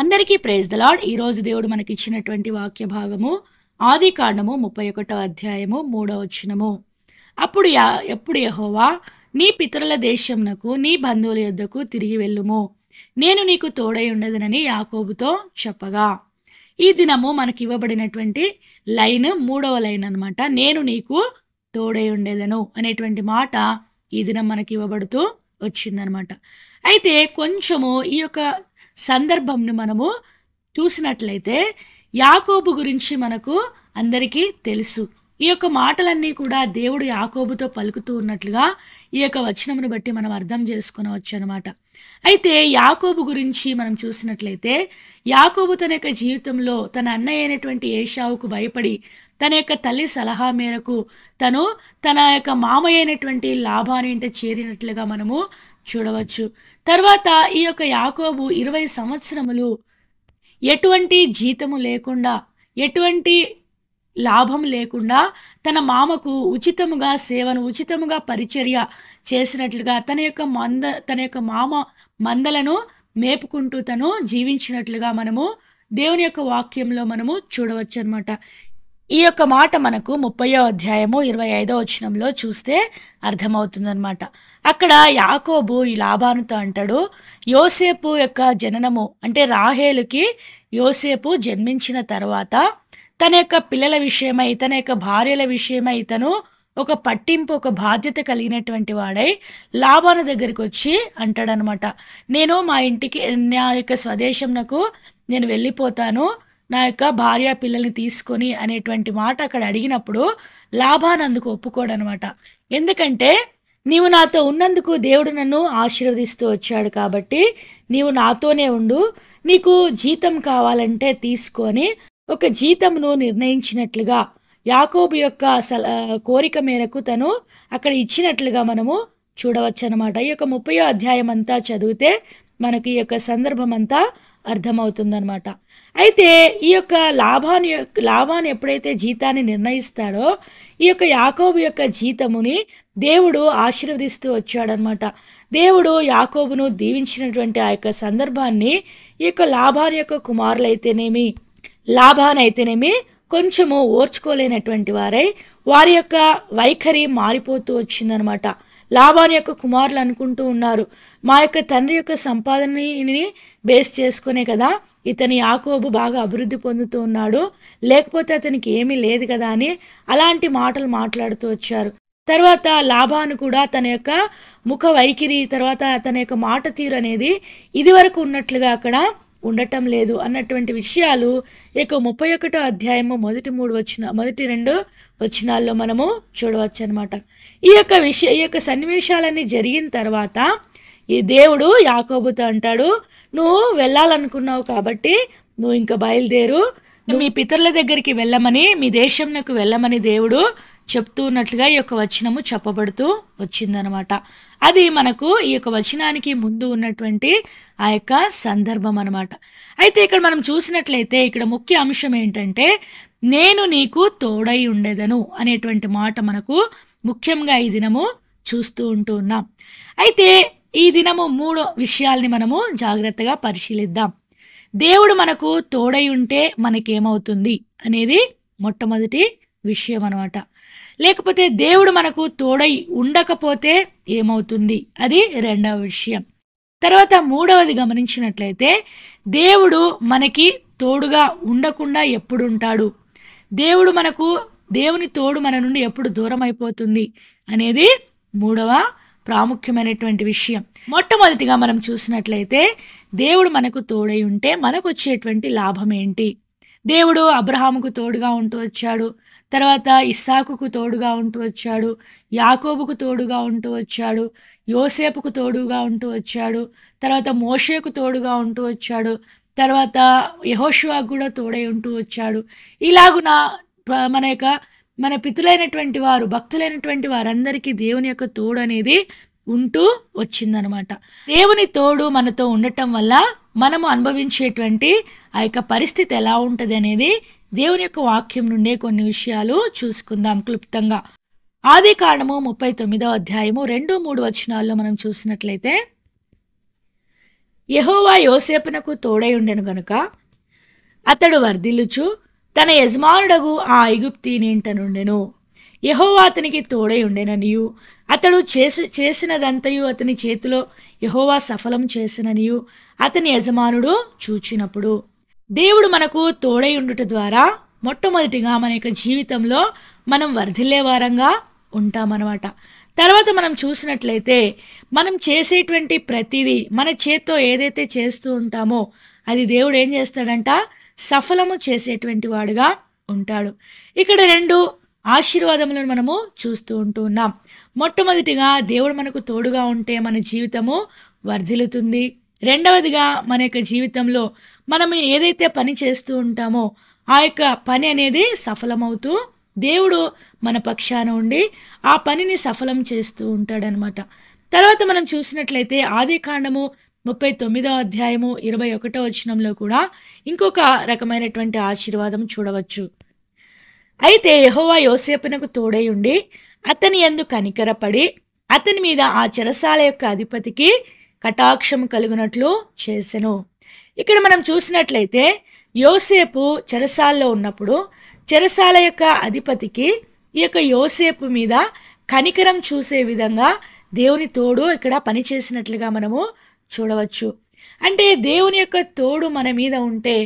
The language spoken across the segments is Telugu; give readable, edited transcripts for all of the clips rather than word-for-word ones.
అందరికీ ప్రైజ్ ద లార్డ్. ఈరోజు దేవుడు మనకి ఇచ్చినటువంటి వాక్య భాగము ఆది కాండము 31వ అధ్యాయము 3వ వచనము. ఎప్పుడు యెహోవా నీ పితరుల దేశమునకు నీ బంధువుల యొద్దకు తిరిగి వెళ్ళుము, నేను నీకు తోడై ఉండదనని యాకోబుతో చెప్పగా. ఈ దినము మనకి ఇవ్వబడినటువంటి లైన్ 3వ లైన్ అనమాట. నేను నీకు తోడై ఉండేదను అనేటువంటి మాట ఈ దినం మనకి ఇవ్వబడుతూ వచ్చిందనమాట. అయితే కొంచెము ఈ యొక్క సందర్భంను మనము చూసినట్లయితే యాకోబు గురించి మనకు అందరికీ తెలుసు. ఈ యొక్క మాటలన్నీ కూడా దేవుడు యాకోబుతో పలుకుతూ ఉన్నట్లుగా ఈ యొక్క వచనమును బట్టి మనం అర్థం చేసుకునవచ్చు అనమాట. అయితే యాకోబు గురించి మనం చూసినట్లయితే యాకోబు తన యొక్క జీవితంలో తన అన్నయ్య అయినటువంటి ఏశావుకు భయపడి తన యొక్క తల్లి సలహా మేరకు తన యొక్క మామయ్య అయినటువంటి లాబాను ఇంట చేరినట్లుగా మనము చూడవచ్చు. తర్వాత ఈ యొక్క యాకోబు 20 సంవత్సరములు ఎటువంటి జీతము లేకుండా, ఎటువంటి లాభం లేకుండా తన మామకు ఉచితముగా సేవను, ఉచితముగా పరిచర్య చేసినట్లుగా తన యొక్క మామ మందలను మేపుకుంటూ తను జీవించినట్లుగా మనము దేవుని యొక్క వాక్యంలో మనము చూడవచ్చు అనమాట. ఈ యొక్క మాట మనకు 30వ అధ్యాయము 25వ వచనంలో చూస్తే అర్థమవుతుందన్నమాట. అక్కడ యాకోబు ఈ లాబానుతో అంటాడు, యోసేపు యొక్క జననము అంటే రాహేలుకి యోసేపు జన్మించిన తర్వాత తన యొక్క పిల్లల విషయమై, తన యొక్క భార్యల విషయమై తను ఒక పట్టింపు, ఒక బాధ్యత కలిగినటువంటి వాడై లాబాను దగ్గరికి వచ్చి అంటాడనమాట, నేను మా ఇంటికి, నా యొక్క స్వదేశంనకు నేను వెళ్ళిపోతాను, నా యొక్క భార్య పిల్లల్ని తీసుకొని అనేటువంటి మాట అక్కడ అడిగినప్పుడు లాబాను అందుకు ఒప్పుకోడనమాట. ఎందుకంటే నీవు నాతో ఉన్నందుకు దేవుడు నన్ను ఆశీర్వదిస్తూ వచ్చాడు కాబట్టి నీవు నాతోనే ఉండు, నీకు జీతం కావాలంటే తీసుకొని ఒక జీతంను నిర్ణయించినట్లుగా యాకోబు యొక్క కోరిక మేరకు తను అక్కడ ఇచ్చినట్లుగా మనము చూడవచ్చు అనమాట. ఈ యొక్క 30వ అధ్యాయం అంతా చదివితే మనకి ఈ యొక్క సందర్భం అంతా అర్థమవుతుందనమాట. అయితే ఈ యొక్క లాబాను ఎప్పుడైతే జీతాన్ని నిర్ణయిస్తాడో ఈ యొక్క యాకోబు యొక్క జీతముని దేవుడు ఆశీర్వదిస్తూ వచ్చాడనమాట. దేవుడు యాకోబును దీవించినటువంటి ఆ యొక్క సందర్భాన్ని ఈ యొక్క లాబాను యొక్క కుమారులైతేనేమి, లాబాను అయితేనేమి కొంచెము ఓర్చుకోలేనటువంటి వారి యొక్క వైఖరి మారిపోతూ వచ్చిందనమాట. లాబాను యొక్క కుమారులు అనుకుంటూ ఉన్నారు, మా యొక్క తండ్రి యొక్క సంపాదనని బేస్ చేసుకునే కదా ఇతని యాకోబు బాగా అభివృద్ధి పొందుతూ ఉన్నాడు, లేకపోతే అతనికి ఏమీ లేదు కదా అని అలాంటి మాటలు మాట్లాడుతూ వచ్చారు. తర్వాత లాబాను కూడా తన యొక్క ముఖ వైఖరి, తర్వాత తన యొక్క మాట తీరు అనేది ఇది వరకు ఉన్నట్లుగా అక్కడ ఉండటం లేదు అన్నటువంటి విషయాలు ఈ యొక్క 31వ అధ్యాయము మొదటి 2 వచనాల్లో మనము చూడవచ్చు అనమాట. ఈ యొక్క సన్నివేశాలన్నీ జరిగిన తర్వాత ఈ దేవుడు యాకోబుతో అంటాడు, నువ్వు వెళ్ళాలనుకున్నావు కాబట్టి నువ్వు ఇంకా బయలుదేరు, మీ పితరుల దగ్గరికి వెళ్ళమని, మీ దేశంకు వెళ్ళమని దేవుడు చెప్తూ ఉన్నట్లుగా ఈ యొక్క వచనము చెప్పబడుతూ వచ్చిందనమాట. అది మనకు ఈ యొక్క వచనానికి ముందు ఉన్నటువంటి ఆ యొక్క సందర్భం అనమాట. అయితే ఇక్కడ మనం చూసినట్లయితే ఇక్కడ ముఖ్య అంశం ఏంటంటే నేను నీకు తోడై ఉండేదను అనేటువంటి మాట మనకు ముఖ్యంగా ఈ దినము చూస్తూ ఉంటూ ఉన్నాం. అయితే ఈ దినము 3 విషయాల్ని మనము జాగ్రత్తగా పరిశీలిద్దాం. దేవుడు మనకు తోడై ఉంటే మనకేమవుతుంది అనేది మొట్టమొదటి విషయం అనమాట. లేకపోతే దేవుడు మనకు తోడై ఉండకపోతే ఏమవుతుంది, అది 2వ విషయం. తర్వాత 3వది గమనించినట్లయితే దేవుడు మనకి తోడుగా ఉండకుండా ఎప్పుడు ఉంటాడు, దేవుని తోడు మన నుండి ఎప్పుడు దూరం అయిపోతుంది అనేది 3వ ప్రాముఖ్యమైనటువంటి విషయం. మొట్టమొదటిగా మనం చూసినట్లయితే దేవుడు మనకు తోడై ఉంటే మనకు వచ్చేటువంటి లాభం ఏంటి? దేవుడు అబ్రహాముకు తోడుగా ఉంటూ వచ్చాడు, తర్వాత ఇస్సాకుకు తోడుగా ఉంటూ వచ్చాడు, యాకోబుకు తోడుగా ఉంటూ వచ్చాడు, యోసేపుకు తోడుగా ఉంటూ వచ్చాడు, తర్వాత మోషేకు తోడుగా ఉంటూ వచ్చాడు, తర్వాత యెహోషువకు కూడా తోడై ఉంటూ వచ్చాడు. ఇలాగున మన పితులైనటువంటి వారు, భక్తులైనటువంటి వారందరికీ దేవుని యొక్క తోడు అనేది ఉంటూ వచ్చిందనమాట. దేవుని తోడు మనతో ఉండటం వల్ల మనము అనుభవించేటువంటి ఆ యొక్క పరిస్థితి ఎలా ఉంటుంది అనేది దేవుని యొక్క వాక్యం నుండే కొన్ని విషయాలు చూసుకుందాం క్లుప్తంగా. ఆది కాండము 39వ అధ్యాయము 2-3 వచనాల్లో మనం చూసినట్లయితే యెహోవా యోసేపునకు తోడై ఉండెను గనుక అతడు వర్ధిల్లుచు తన యజమానుడగు ఆ ఐగుప్తీనింట నుండెను. యెహోవా అతనికి తోడై ఉండెననియు అతడు చేసినదంతయు అతని చేతిలో యెహోవా సఫలం చేసిననియు అతని యజమానుడు చూచినప్పుడు. దేవుడు మనకు తోడై ఉండుట ద్వారా మొట్టమొదటిగా మన యొక్క జీవితంలో మనం వర్ధిల్లే వారంగా ఉంటామన్నమాట. తర్వాత మనం చూసినట్లయితే మనం చేసేటువంటి ప్రతిదీ మన చేత్తో ఏదైతే చేస్తూ ఉంటామో అది దేవుడు ఏం చేస్తాడంట, సఫలము చేసేటువంటి వాడుగా ఉంటాడు. ఇక్కడ రెండు ఆశీర్వాదములను మనము చూస్తూ ఉన్నాం. మొట్టమొదటిగా దేవుడు మనకు తోడుగా ఉంటే మన జీవితము వర్ధిల్లుతుంది. రెండవదిగా మన యొక్క జీవితంలో మనం ఏదైతే పని చేస్తూ ఉంటామో ఆ యొక్క పని అనేది సఫలమవుతూ దేవుడు మన పక్షాన ఉండి ఆ పనిని సఫలం చేస్తూ ఉంటాడనమాట. తర్వాత మనం చూసినట్లయితే ఆదికాండము 39వ అధ్యాయము 21వ వచనంలో కూడా ఇంకొక రకమైనటువంటి ఆశీర్వాదం చూడవచ్చు. అయితే యెహోవా యోసేపునకు తోడై ఉండి అతని యందు కనికరపడి అతని మీద ఆ చెరసాల యొక్క అధిపతికి కటాక్షము కలుగునట్లు చేసెను. ఇక్కడ మనం చూసినట్లయితే యోసేపు చెరసాల్లో ఉన్నప్పుడు చెరసాల యొక్క అధిపతికి ఈ యొక్క యోసేపు మీద కనికరం చూసే విధంగా దేవుని తోడు ఇక్కడ పనిచేసినట్లుగా మనము చూడవచ్చు. అంటే దేవుని యొక్క తోడు మన మీద ఉంటే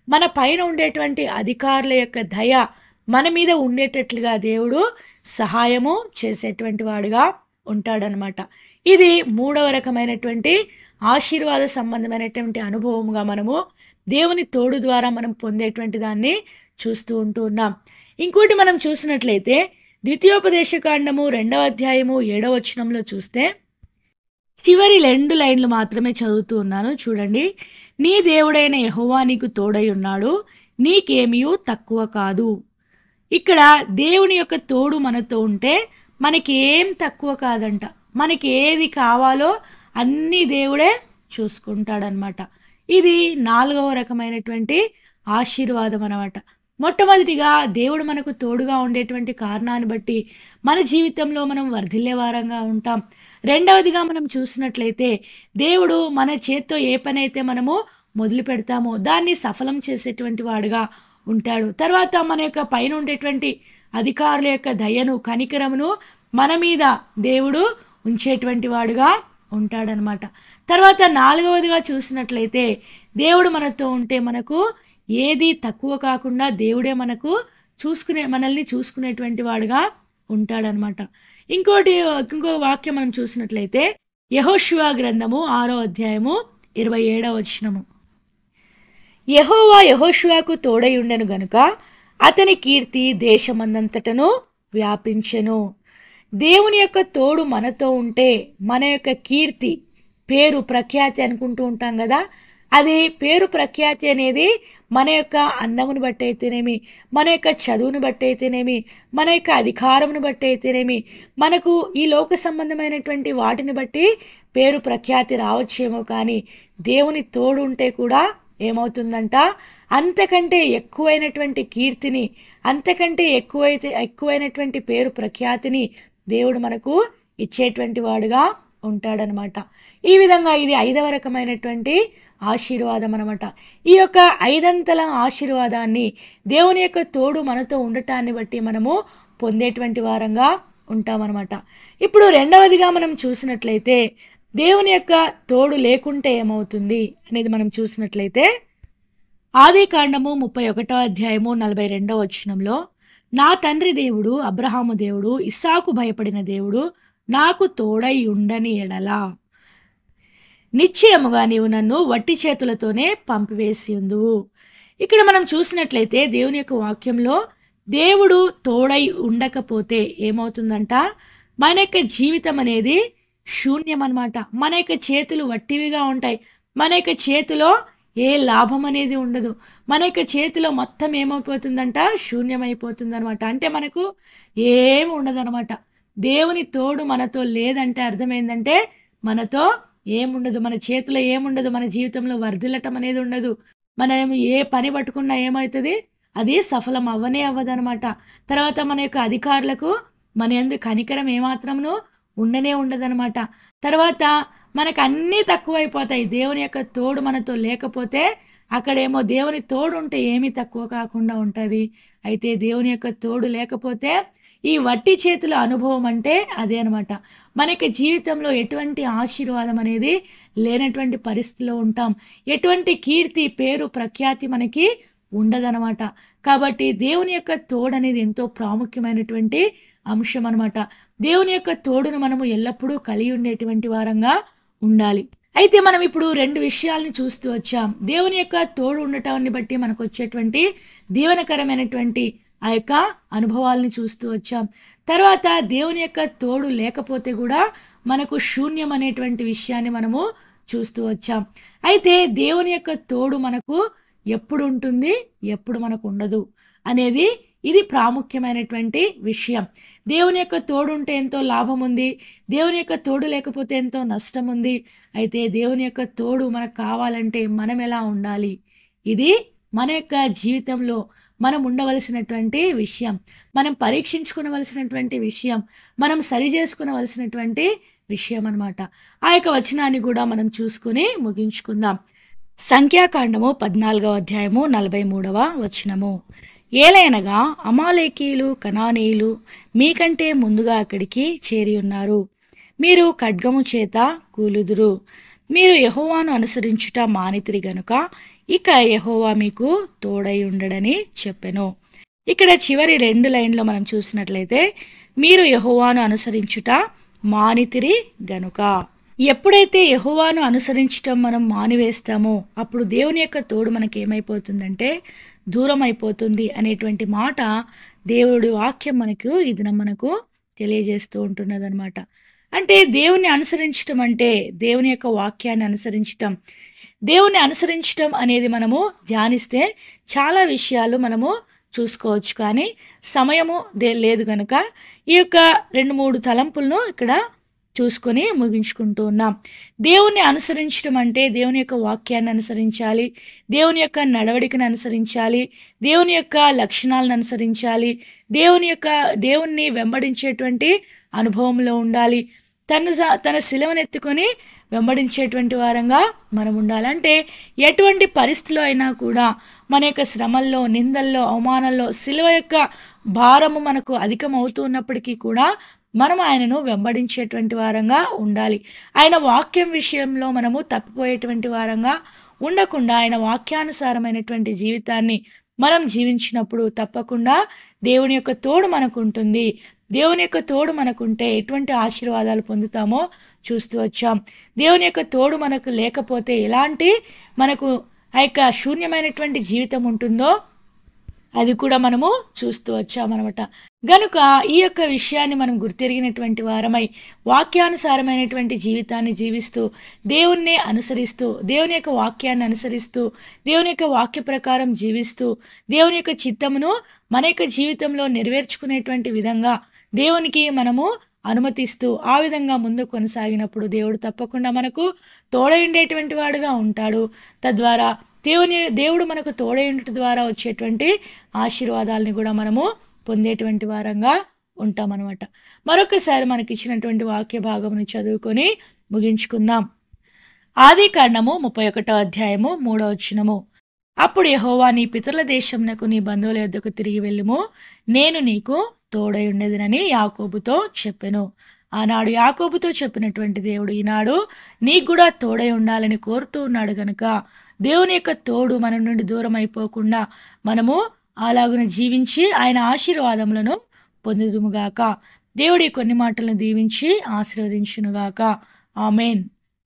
మన పైన ఉండేటువంటి అధికారుల యొక్క దయ మన మీద ఉండేటట్లుగా దేవుడు సహాయము చేసేటువంటి వాడుగా ఉంటాడనమాట. ఇది మూడవ రకమైనటువంటి ఆశీర్వాద సంబంధమైనటువంటి అనుభవముగా మనము దేవుని తోడు ద్వారా మనం పొందేటువంటి దాన్ని చూస్తూ ఉన్నాం. ఇంకోటి మనం చూసినట్లయితే ద్వితీయోపదేశకాండము 2వ అధ్యాయము 7వ వచనంలో చూస్తే చివరి 2 లైన్లు మాత్రమే చదువుతూ ఉన్నాను, చూడండి. నీ దేవుడైన యెహోవా నీకు తోడై ఉన్నాడు, నీకేమీ తక్కువ కాదు. ఇక్కడ దేవుని యొక్క తోడు మనతో ఉంటే మనకి ఏం తక్కువ కాదంట. మనకి ఏది కావాలో అన్నీ దేవుడే చూసుకుంటాడనమాట. ఇది 4వ రకమైనటువంటి ఆశీర్వాదం అన్నమాట. మొట్టమొదటిగా దేవుడు మనకు తోడుగా ఉండేటువంటి కారణాన్ని బట్టి మన జీవితంలో మనం వర్ధిల్లే వారంగా ఉంటాం. రెండవదిగా మనం చూసినట్లయితే దేవుడు మన చేత్తో ఏ పని అయితే మనము మొదలు పెడతామో దాన్ని సఫలం చేసేటువంటి వాడుగా ఉంటాడు. తర్వాత మన యొక్క పైన ఉండేటువంటి అధికారుల యొక్క దయను కనికరమును మన మీద దేవుడు ఉంచేటువంటి వాడుగా ఉంటాడనమాట. తర్వాత 4వదిగా చూసినట్లయితే దేవుడు మనతో ఉంటే మనకు ఏది తక్కువ కాకుండా దేవుడే మనల్ని చూసుకునేటువంటి వాడుగా ఉంటాడనమాట. ఇంకో వాక్యం మనం చూసినట్లయితే యెహోషువ గ్రంథము 6వ అధ్యాయము 27వ వచనము. యెహోవా యెహోషువకు తోడై ఉండెను గనుక అతని కీర్తి దేశమందంతటను వ్యాపించెను. దేవుని యొక్క తోడు మనతో ఉంటే మన యొక్క కీర్తి, పేరు ప్రఖ్యాతి అనుకుంటూ ఉంటాం కదా, అది పేరు ప్రఖ్యాతి అనేది మన యొక్క అందమును బట్టి అయితేనేమి, మన యొక్క చదువును బట్టి అయితేనేమి, మన యొక్క అధికారమును బట్టి అయితేనేమి, మనకు ఈ లోక సంబంధమైనటువంటి వాటిని బట్టి పేరు ప్రఖ్యాతి రావచ్చేమో, కానీ దేవుని తోడు ఉంటే కూడా ఏమవుతుందంట, అంతకంటే ఎక్కువైనటువంటి కీర్తిని, అంతకంటే ఎక్కువైనటువంటి పేరు ప్రఖ్యాతిని దేవుడు మనకు ఇచ్చేటువంటి వాడుగా ఉంటాడనమాట. ఈ విధంగా ఇది 5వ రకమైనటువంటి ఆశీర్వాదం అనమాట. ఈ యొక్క 5 ఆశీర్వాదాన్ని దేవుని యొక్క తోడు మనతో ఉండటాన్ని బట్టి మనము పొందేటువంటి వారంగా ఉంటామన్నమాట. ఇప్పుడు రెండవదిగా మనం చూసినట్లయితే దేవుని యొక్క తోడు లేకుంటే ఏమవుతుంది అనేది మనం చూసినట్లయితే ఆదికాండము 31వ అధ్యాయము 42వ వచనంలో, నా తండ్రి దేవుడు అబ్రహాము దేవుడు ఇస్సాకు భయపడిన దేవుడు నాకు తోడై ఉండని ఎడలా నిశ్చయముగా నీవు నన్ను వట్టి చేతులతోనే పంపివేసి ఉందువు. ఇక్కడ మనం చూసినట్లయితే దేవుని యొక్క వాక్యంలో దేవుడు తోడై ఉండకపోతే ఏమవుతుందంట, మన యొక్క జీవితం అనేది శూన్యం అన్నమాట. మన యొక్క చేతులు వట్టివిగా ఉంటాయి. మన యొక్క చేతిలో ఏ లాభం అనేది ఉండదు. మన యొక్క చేతిలో మొత్తం ఏమైపోతుందంట, శూన్యమైపోతుంది అనమాట. అంటే మనకు ఏం ఉండదనమాట. దేవుని తోడు మనతో లేదంటే అర్థమైందంటే మనతో ఏముండదు, మన చేతిలో ఏముండదు, మన జీవితంలో వర్ధిల్లటం అనేది ఉండదు. మనం ఏ పని పట్టుకున్నా ఏమవుతుంది, అది సఫలం అవ్వదనమాట. తర్వాత మన యొక్క అధికారులకు మన యందు కనికరం ఏమాత్రమును ఉండదనమాట. తర్వాత మనకు అన్నీ తక్కువైపోతాయి. దేవుని యొక్క తోడు మనతో లేకపోతే అక్కడేమో దేవుని తోడు ఉంటే ఏమీ తక్కువ కాకుండా ఉంటుంది. అయితే దేవుని యొక్క తోడు లేకపోతే ఈ వట్టి చేతుల అనుభవం అంటే అదే అనమాట. మనకి జీవితంలో ఎటువంటి ఆశీర్వాదం అనేది లేనటువంటి పరిస్థితిలో ఉంటాం. ఎటువంటి కీర్తి, పేరు, ప్రఖ్యాతి మనకి ఉండదనమాట. కాబట్టి దేవుని యొక్క తోడు అనేది ఎంతో ప్రాముఖ్యమైనటువంటి అంశం అనమాట. దేవుని యొక్క తోడును మనము ఎల్లప్పుడూ కలిగి ఉండేటువంటి వారంగా ఉండాలి. అయితే మనం ఇప్పుడు 2 విషయాల్ని చూస్తూ వచ్చాం. దేవుని యొక్క తోడు ఉండటాన్ని బట్టి మనకు వచ్చేటువంటి దీవెనకరమైనటువంటి ఆ యొక్క అనుభవాల్ని చూస్తూ వచ్చాం. తర్వాత దేవుని యొక్క తోడు లేకపోతే కూడా మనకు శూన్యం అనేటువంటి విషయాన్ని మనము చూస్తూ వచ్చాం. అయితే దేవుని యొక్క తోడు మనకు ఎప్పుడు ఉంటుంది, ఎప్పుడు మనకు ఉండదు అనేది ఇది ప్రాముఖ్యమైనటువంటి విషయం. దేవుని యొక్క తోడు ఉంటే ఎంతో లాభం ఉంది, దేవుని యొక్క తోడు లేకపోతే ఎంతో నష్టం ఉంది. అయితే దేవుని యొక్క తోడు మనకు కావాలంటే మనం ఎలా ఉండాలి, ఇది మన యొక్క జీవితంలో మనం ఉండవలసినటువంటి విషయం, మనం పరీక్షించుకునవలసినటువంటి విషయం, మనం సరి చేసుకునవలసినటువంటి విషయం అనమాట. ఆ యొక్క వచనాన్ని కూడా మనం చూసుకుని ముగించుకుందాం. సంఖ్యాకాండము 14వ అధ్యాయము 43వ వచనము. ఏలైనగా అమాలేకీయులు, కనానీయులు మీకంటే ముందుగా అక్కడికి చేరి ఉన్నారు. మీరు ఖడ్గము చేత కూలుదురు. మీరు యెహోవాను అనుసరించుట మానితిరి గనుక ఇక యెహోవా మీకు తోడై ఉండడని చెప్పెను. ఇక్కడ చివరి 2 లైన్లో మనం చూసినట్లయితే మీరు యెహోవాను అనుసరించుట మానితిరి గనుక. ఎప్పుడైతే యెహోవాను అనుసరించటం మనం మానివేస్తామో అప్పుడు దేవుని యొక్క తోడు మనకి ఏమైపోతుందంటే దూరం అయిపోతుంది అనేటువంటి మాట దేవుడి వాక్యం మనకు ఈ దినం మనకు తెలియజేస్తూ ఉంటున్నదనమాట. అంటే దేవుని అనుసరించటం అంటే దేవుని యొక్క వాక్యాన్ని అనుసరించటం. దేవుని అనుసరించటం అనేది మనము ధ్యానిస్తే చాలా విషయాలు మనము చూసుకోవచ్చు. కానీ సమయము లేదు కనుక ఈ యొక్క 2-3 తలంపులను ఇక్కడ చూసుకొని ముగించుకుంటూ ఉన్నాం. దేవుణ్ణి అనుసరించడం అంటే దేవుని యొక్క వాక్యాన్ని అనుసరించాలి, దేవుని యొక్క నడవడికను అనుసరించాలి, దేవుని యొక్క లక్షణాలను అనుసరించాలి, దేవుణ్ణి వెంబడించేటువంటి అనుభవంలో ఉండాలి, తన శిలువనెత్తుకొని వెంబడించేటువంటి వారంగా మనం ఉండాలి. అంటే ఎటువంటి పరిస్థితిలో అయినా కూడా మన యొక్క శ్రమల్లో, నిందల్లో, అవమానాల్లో శిలువ యొక్క భారము మనకు అధికం అవుతూ ఉన్నప్పటికీ కూడా మనం ఆయనను వెంబడించేటువంటి వారంగా ఉండాలి. ఆయన వాక్యం విషయంలో మనము తప్పిపోయేటువంటి వారంగా ఉండకుండా ఆయన వాక్యానుసారమైనటువంటి జీవితాన్ని మనం జీవించినప్పుడు తప్పకుండా దేవుని యొక్క తోడు మనకు ఉంటుంది. దేవుని యొక్క తోడు మనకుంటే ఎటువంటి ఆశీర్వాదాలు పొందుతామో చూస్తూ వచ్చాం. దేవుని యొక్క తోడు మనకు లేకపోతే ఎలాంటి మనకు ఆ యొక్క శూన్యమైనటువంటి జీవితం ఉంటుందో అది కూడా మనము చూస్తూ వచ్చామన్నమాట. గనుక ఈ యొక్క విషయాన్ని మనం గుర్తెరిగినటువంటి వారమై వాక్యానుసారమైనటువంటి జీవితాన్ని జీవిస్తూ దేవుణ్ణి అనుసరిస్తూ దేవుని యొక్క వాక్యాన్ని అనుసరిస్తూ దేవుని యొక్క వాక్య ప్రకారం జీవిస్తూ దేవుని యొక్క చిత్తమును మన యొక్క జీవితంలో నెరవేర్చుకునేటువంటి విధంగా దేవునికి మనము అనుమతిస్తూ ఆ విధంగా ముందు కొనసాగినప్పుడు దేవుడు తప్పకుండా మనకు తోడై ఉండేటువంటి వాడుగా ఉంటాడు. తద్వారా దేవుడు మనకు తోడై ఉండటం ద్వారా వచ్చేటువంటి ఆశీర్వాదాలని కూడా మనము పొందేటువంటి వారంగా ఉంటామన్నమాట. మరొకసారి మనకి ఇచ్చినటువంటి వాక్య భాగమును చదువుకొని ముగించుకుందాం. ఆదికాండము 31వ అధ్యాయము 3వ వచనము. అప్పుడు యెహోవా నీ పితరుల దేశమునకు నీ బంధువుల యొద్దకు తిరిగి వెళ్ళుము, నేను నీకు తోడై ఉండేదనని యాకోబుతో చెప్పెను. ఆనాడు యాకోబుతో చెప్పినటువంటి దేవుడు ఈనాడు నీకు కూడా తోడై ఉండాలని కోరుతూ ఉన్నాడు. గనుక దేవుని యొక్క తోడు మన నుండి దూరం అయిపోకుండా మనము అలాగున జీవించి ఆయన ఆశీర్వాదములను పొందుదుముగాక. దేవుడి కొన్ని మాటలను దీవించి ఆశీర్వదించునుగాక. ఆమేన్.